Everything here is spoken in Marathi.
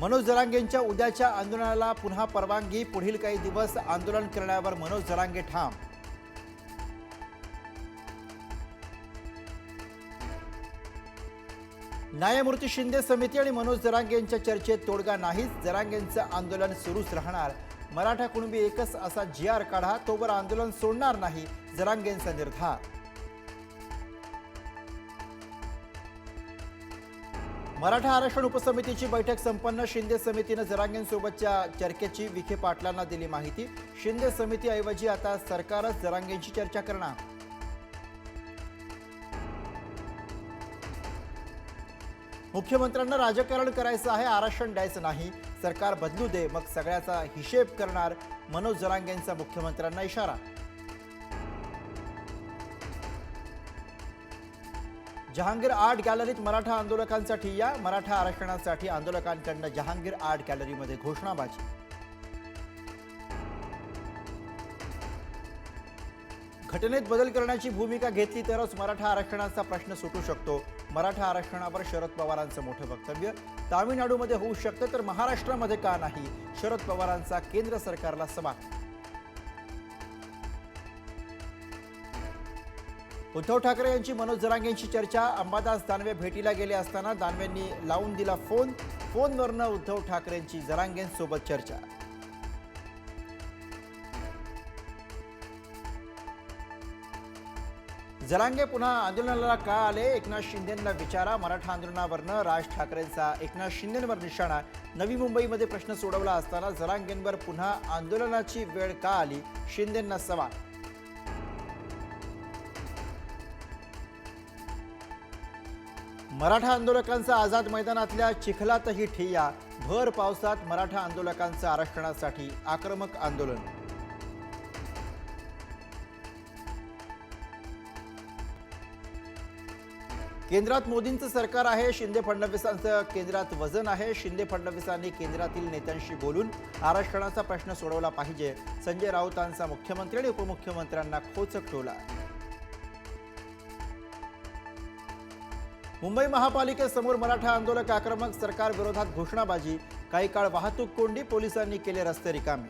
मनोज जरांगेंच्या उद्याच्या आंदोलनाला पुन्हा परवानगी, पुढील काही दिवस आंदोलन करण्यावर मनोज जरांगे ठाम। न्यायमूर्ती शिंदे समिती आणि मनोज जरांगेंच्या चर्चेत तोडगा नाहीच, जरांगेंचं आंदोलन सुरूच राहणार। मराठा कुणबी एकच असा जी.आर. काढा, तोवर आंदोलन सोडणार नाही, जरांगेंचा निर्धार। मराठा आरक्षण उपसमितीची बैठक संपन्न, शिंदे समितीने जरांगेंसोबतच्या चर्चेची विखे पाटलांना दिली माहिती। शिंदे समितीऐवजी आता सरकारच जरांगेंची चर्चा करणार। मुख्यमंत्र्यांना राजकारण करायचं आहे, आरक्षण द्यायचं नाही, सरकार बदलू दे, मग सगळ्याचा हिशेब करणार, मनोज जरांगेंचा मुख्यमंत्र्यांना इशारा। जहांगीर आर्ट गॅलरीत मराठा आंदोलकांसाठी या, मराठा आरक्षणासाठी आंदोलकांकडून जहांगीर आर्ट गॅलरीमध्ये घोषणाबाजी। घटनेत बदल करण्याची भूमिका घेतली तरच मराठा आरक्षणाचा प्रश्न सुटू शकतो। मराठा आरक्षणावर शरद पवारांचं मोठं वक्तव्य। तामिळनाडूमध्ये होऊ शकतं तर महाराष्ट्रामध्ये का नाही, शरद पवारांचा केंद्र सरकारला सवाल। उद्धव ठाकरे यांची मनोज जरांगेंची चर्चा, अंबादास दानवे भेटीला गेले असताना दानवेंनी लावून दिला फोन, फोनवरनं उद्धव ठाकरेंची जरांगेंसोबत चर्चा। जरांगे पुन्हा आंदोलनाला का आले, एकनाथ शिंदेंना विचारा। मराठा आंदोलनावरनं राज ठाकरेंचा एकनाथ शिंदेंवर निशाणा। नवी मुंबईमध्ये प्रश्न सोडवला असताना जरांगेंवर पुन्हा आंदोलनाची वेळ का आली, शिंदेंना सवाल। मराठा आंदोलकांचा आझाद मैदानातल्या चिखलातही ठिय्या, भर पावसात मराठा आंदोलकांचं आरक्षणासाठी आक्रमक आंदोलन। केंद्रात मोदींचं सरकार आहे, शिंदे फडणवीसांचं केंद्रात वजन आहे। शिंदे फडणवीसांनी केंद्रातील नेत्यांशी बोलून आरक्षणाचा प्रश्न सोडवला पाहिजे, संजय राऊतांचा मुख्यमंत्री आणि उपमुख्यमंत्र्यांना खोचक टोला। मुंबई महापालिकेसमोर मराठा आंदोलक आक्रमक, सरकार विरोधात घोषणाबाजी। काही काळ वाहतूक कोंडी, पोलिसांनी केले रस्ते रिकामे।